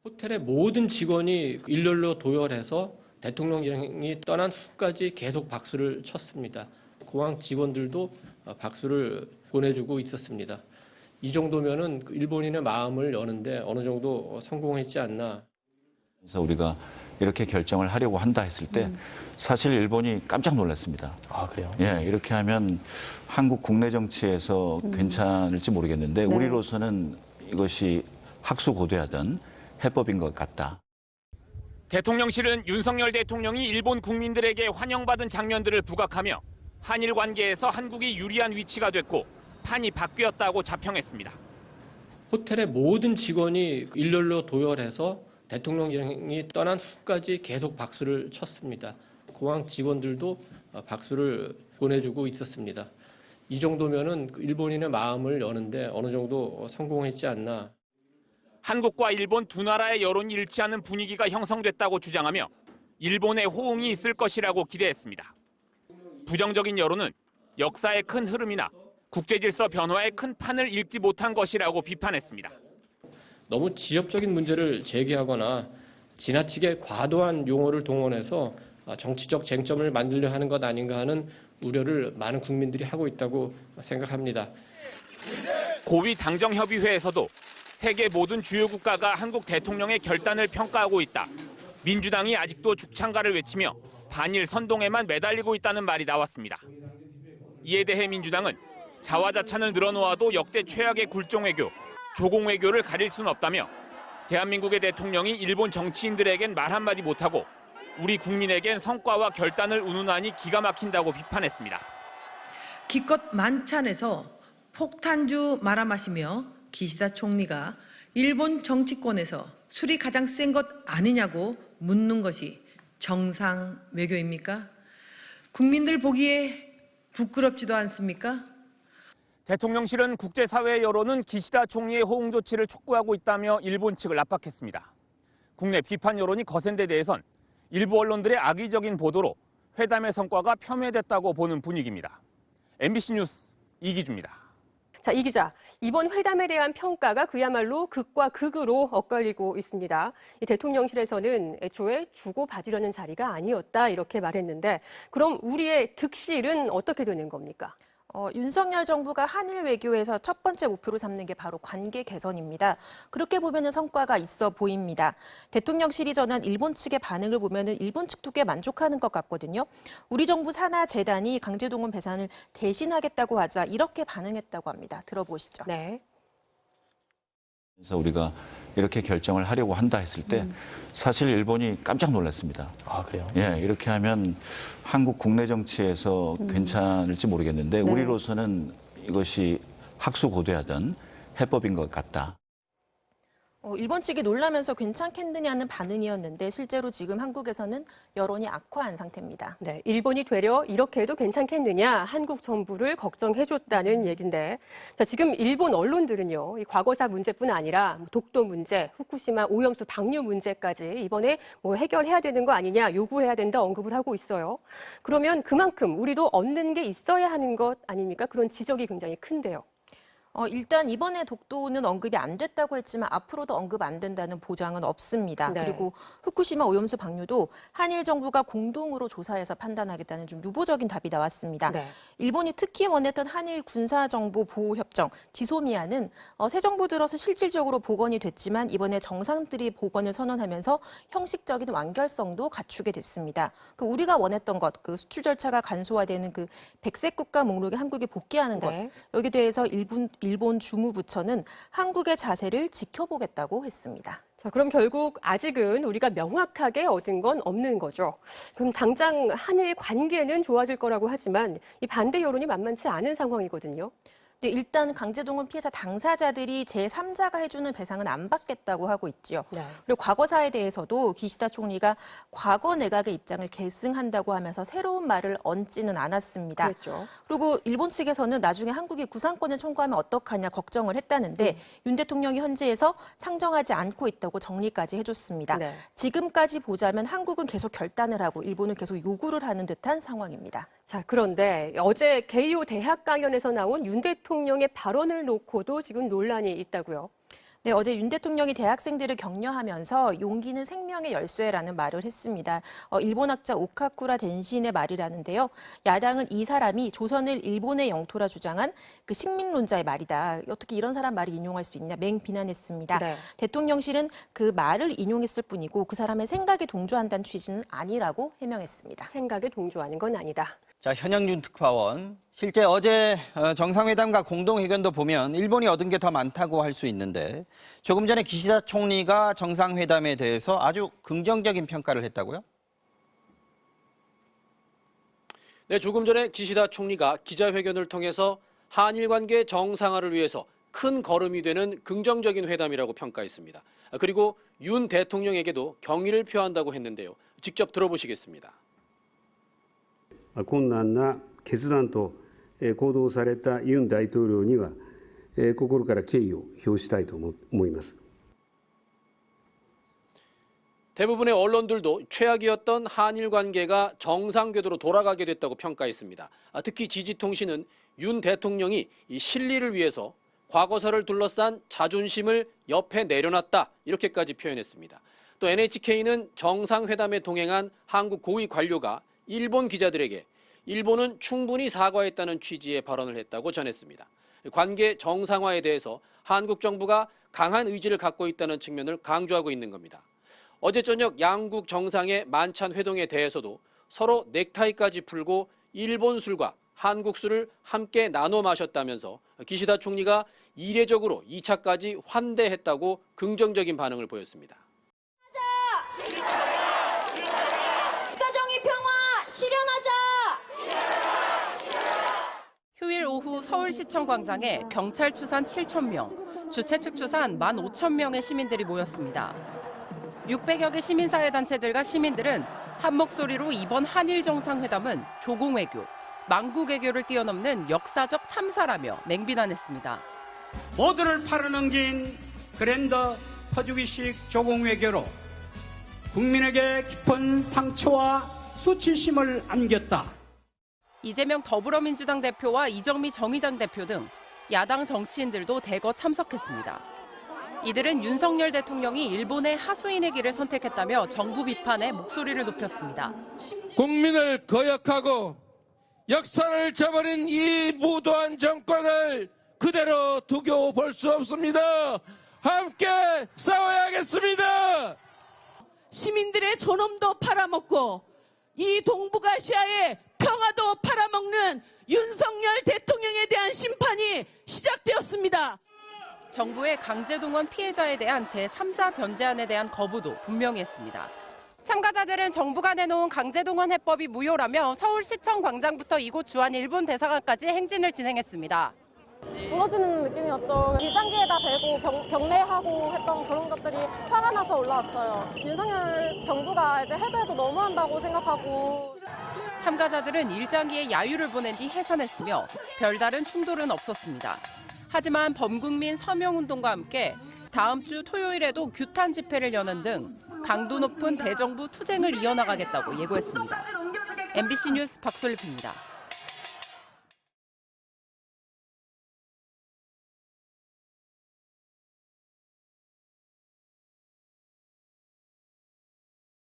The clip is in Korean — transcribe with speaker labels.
Speaker 1: 호텔의 모든 직원이 일렬로 도열해서 대통령이 떠난 후까지 계속 박수를 쳤습니다. 공항 직원들도 박수를 보내주고 있었습니다. 이 정도면은 일본인의 마음을 여는데 어느 정도 성공했지 않나.
Speaker 2: 그래서 우리가 이렇게 결정을 하려고 한다 했을 때 사실 일본이 깜짝 놀랐습니다.
Speaker 3: 아, 그래요?
Speaker 2: 예, 이렇게 하면 한국 국내 정치에서 괜찮을지 모르겠는데
Speaker 4: 네.
Speaker 2: 우리로서는 이것이 학수고대하던 해법인 것 같다.
Speaker 5: 대통령실은 윤석열 대통령이 일본 국민들에게 환영받은 장면들을 부각하며 한일 관계에서 한국이 유리한 위치가 됐고 판이 바뀌었다고 자평했습니다.
Speaker 1: 호텔의 모든 직원이 일렬로 도열해서 대통령이 떠난 후까지 계속 박수를 쳤습니다. 공항 직원들도 박수를 보내주고 있었습니다. 이 정도면은 일본인의 마음을 여는데 어느 정도 성공했지 않나.
Speaker 5: 한국과 일본 두 나라의 여론이 일치하는 분위기가 형성됐다고 주장하며 일본의 호응이 있을 것이라고 기대했습니다. 부정적인 여론은 역사의 큰 흐름이나 국제질서 변화의 큰 판을 읽지 못한 것이라고 비판했습니다.
Speaker 1: 너무 지역적인 문제를 제기하거나 지나치게 과도한 용어를 동원해서 정치적 쟁점을 만들려 하는 것 아닌가 하는 우려를 많은 국민들이 하고 있다고 생각합니다.
Speaker 5: 고위 당정협의회에서도 세계 모든 주요 국가가 한국 대통령의 결단을 평가하고 있다. 민주당이 아직도 죽창가를 외치며 반일 선동에만 매달리고 있다는 말이 나왔습니다. 이에 대해 민주당은 자화자찬을 늘어놓아도 역대 최악의 굴종 외교, 조공 외교를 가릴 수는 없다며 대한민국의 대통령이 일본 정치인들에겐 말 한마디 못하고 우리 국민에겐 성과와 결단을 운운하니 기가 막힌다고 비판했습니다.
Speaker 4: 기껏 만찬에서 폭탄주 말아 마시며 기시다 총리가 일본 정치권에서 술이 가장 센 것 아니냐고 묻는 것이 정상 외교입니까? 국민들 보기에 부끄럽지도 않습니까?
Speaker 5: 대통령실은 국제사회의 여론은 기시다 총리의 호응 조치를 촉구하고 있다며 일본 측을 압박했습니다. 국내 비판 여론이 거센 데 대해선 일부 언론들의 악의적인 보도로 회담의 성과가 폄훼됐다고 보는 분위기입니다. MBC 뉴스 이기주입니다.
Speaker 6: 자, 이 기자, 이번 회담에 대한 평가가 그야말로 극과 극으로 엇갈리고 있습니다. 이 대통령실에서는 애초에 주고받으려는 자리가 아니었다 이렇게 말했는데 그럼 우리의 득실은 어떻게 되는 겁니까?
Speaker 7: 윤석열 정부가 한일 외교에서 첫 번째 목표로 삼는 게 바로 관계 개선입니다. 그렇게 보면은 성과가 있어 보입니다. 대통령실이 전한 일본 측의 반응을 보면은 일본 측도 꽤 만족하는 것 같거든요. 우리 정부 산하 재단이 강제동원 배산을 대신하겠다고 하자 이렇게 반응했다고 합니다. 들어보시죠.
Speaker 6: 네.
Speaker 2: 그래서 우리가 이렇게 결정을 하려고 한다 했을 때 사실 일본이 깜짝 놀랐습니다.
Speaker 3: 아, 그래요?
Speaker 2: 예, 이렇게 하면 한국 국내 정치에서 괜찮을지 모르겠는데
Speaker 6: 네.
Speaker 2: 우리로서는 이것이 학수고대하던 해법인 것 같다.
Speaker 7: 일본 측이 놀라면서 괜찮겠느냐는 반응이었는데 실제로 지금 한국에서는 여론이 악화한 상태입니다.
Speaker 6: 네, 일본이 되려 이렇게 해도 괜찮겠느냐 한국 정부를 걱정해줬다는 얘긴데 자, 지금 일본 언론들은요 이 과거사 문제뿐 아니라 독도 문제, 후쿠시마 오염수 방류 문제까지 이번에 뭐 해결해야 되는 거 아니냐 요구해야 된다 언급을 하고 있어요. 그러면 그만큼 우리도 얻는 게 있어야 하는 것 아닙니까? 그런 지적이 굉장히 큰데요.
Speaker 7: 일단 이번에 독도는 언급이 안 됐다고 했지만 앞으로도 언급 안 된다는 보장은 없습니다.
Speaker 6: 네.
Speaker 7: 그리고 후쿠시마 오염수 방류도 한일 정부가 공동으로 조사해서 판단하겠다는 좀 유보적인 답이 나왔습니다.
Speaker 6: 네.
Speaker 7: 일본이 특히 원했던 한일 군사정보보호협정 지소미아는 새 정부 들어서 실질적으로 복원이 됐지만 이번에 정상들이 복원을 선언하면서 형식적인 완결성도 갖추게 됐습니다. 그 우리가 원했던 것, 그 수출 절차가 간소화되는 그 백색 국가 목록에 한국이 복귀하는 것,
Speaker 6: 네.
Speaker 7: 여기에 대해서 일본 주무부처는 한국의 자세를 지켜보겠다고 했습니다.
Speaker 6: 자, 그럼 결국 아직은 우리가 명확하게 얻은 건 없는 거죠. 그럼 당장 한일 관계는 좋아질 거라고 하지만 이 반대 여론이 만만치 않은 상황이거든요.
Speaker 7: 네, 일단 강제동원 피해자 당사자들이 제3자가 해주는 배상은 안 받겠다고 하고 있지요.
Speaker 6: 네.
Speaker 7: 그리고 과거사에 대해서도 기시다 총리가 과거 내각의 입장을 계승한다고 하면서 새로운 말을 얹지는 않았습니다.
Speaker 6: 그렇죠.
Speaker 7: 그리고 일본 측에서는 나중에 한국이 구상권을 청구하면 어떡하냐 걱정을 했다는데 윤 대통령이 현지에서 상정하지 않고 있다고 정리까지 해줬습니다.
Speaker 6: 네.
Speaker 7: 지금까지 보자면 한국은 계속 결단을 하고 일본은 계속 요구를 하는 듯한 상황입니다.
Speaker 6: 자, 그런데 어제 게이오 대학 강연에서 나온 윤 대통령의 발언을 놓고도 지금 논란이 있다고요.
Speaker 7: 네, 어제 윤 대통령이 대학생들을 격려하면서 용기는 생명의 열쇠라는 말을 했습니다. 일본 학자 오카쿠라 덴신의 말이라는데요. 야당은 이 사람이 조선을 일본의 영토라 주장한 그 식민론자의 말이다. 어떻게 이런 사람 말을 인용할 수 있냐 맹비난했습니다.
Speaker 6: 네.
Speaker 7: 대통령실은 그 말을 인용했을 뿐이고 그 사람의 생각에 동조한다는 취지는 아니라고 해명했습니다.
Speaker 6: 생각에 동조하는 건 아니다.
Speaker 3: 자, 현영준 특파원. 실제 어제 정상회담과 공동회견도 보면 일본이 얻은 게 더 많다고 할 수 있는데 조금 전에 기시다 총리가 정상회담에 대해서 아주 긍정적인 평가를 했다고요?
Speaker 8: 네, 조금 전에 기시다 총리가 기자회견을 통해서 한일 관계 정상화를 위해서 큰 걸음이 되는 긍정적인 회담이라고 평가했습니다. 그리고 윤 대통령에게도 경의를 표한다고 했는데요. 직접 들어보시겠습니다.
Speaker 9: 困難な決断と行動されたユン大統領には心から敬意を表したいと思います。
Speaker 8: 대부분의 언론들도 최악이었던 한일 관계가 정상 궤도로 돌아가게 됐다고 평가했습니다. 특히 지지통신은 윤 대통령이 이 실리를 위해서 과거사를 둘러싼 자존심을 옆에 내려놨다 이렇게까지 표현했습니다. 또 NHK는 정상회담에 동행한 한국 고위 관료가 일본 기자들에게 일본은 충분히 사과했다는 취지의 발언을 했다고 전했습니다. 관계 정상화에 대해서 한국 정부가 강한 의지를 갖고 있다는 측면을 강조하고 있는 겁니다. 어제 저녁 양국 정상의 만찬 회동에 대해서도 서로 넥타이까지 풀고 일본 술과 한국 술을 함께 나눠 마셨다면서 기시다 총리가 이례적으로 2차까지 환대했다고 긍정적인 반응을 보였습니다.
Speaker 10: 휴일 오후 서울시청 광장에 경찰 추산 7,000명, 주최 측 추산 15,000명의 시민들이 모였습니다. 600여 개 시민사회단체들과 시민들은 한 목소리로 이번 한일 정상회담은 조공외교, 망국외교를 뛰어넘는 역사적 참사라며 맹비난했습니다.
Speaker 11: 모두를 팔아넘긴 그랜드 퍼주기식 조공외교로 국민에게 깊은 상처와 수치심을 안겼다.
Speaker 10: 이재명 더불어민주당 대표와 이정미 정의당 대표 등 야당 정치인들도 대거 참석했습니다. 이들은 윤석열 대통령이 일본의 하수인의 길을 선택했다며 정부 비판에 목소리를 높였습니다.
Speaker 12: 국민을 거역하고 역사를 저버린 이 무도한 정권을 그대로 두고 볼 수 없습니다. 함께 싸워야겠습니다.
Speaker 13: 시민들의 존엄도 팔아먹고 이 동북아시아의 평화도 팔아먹는 윤석열 대통령에 대한 심판이 시작되었습니다.
Speaker 10: 정부의 강제동원 피해자에 대한 제3자 변제안에 대한 거부도 분명히 했습니다. 참가자들은 정부가 내놓은 강제동원 해법이 무효라며 서울시청 광장부터 이곳 주한 일본 대사관까지 행진을 진행했습니다.
Speaker 14: 무너지는 느낌이었죠. 일장기에다 대고 경례하고 했던 그런 것들이 화가 나서 올라왔어요. 윤석열 정부가 이제 해도해도 너무한다고 생각하고.
Speaker 10: 참가자들은 일장기에 야유를 보낸 뒤 해산했으며 별다른 충돌은 없었습니다. 하지만 범국민 서명운동과 함께 다음 주 토요일에도 규탄 집회를 여는 등 강도 높은 대정부 투쟁을 이어나가겠다고 예고했습니다. MBC 뉴스 박솔립입니다.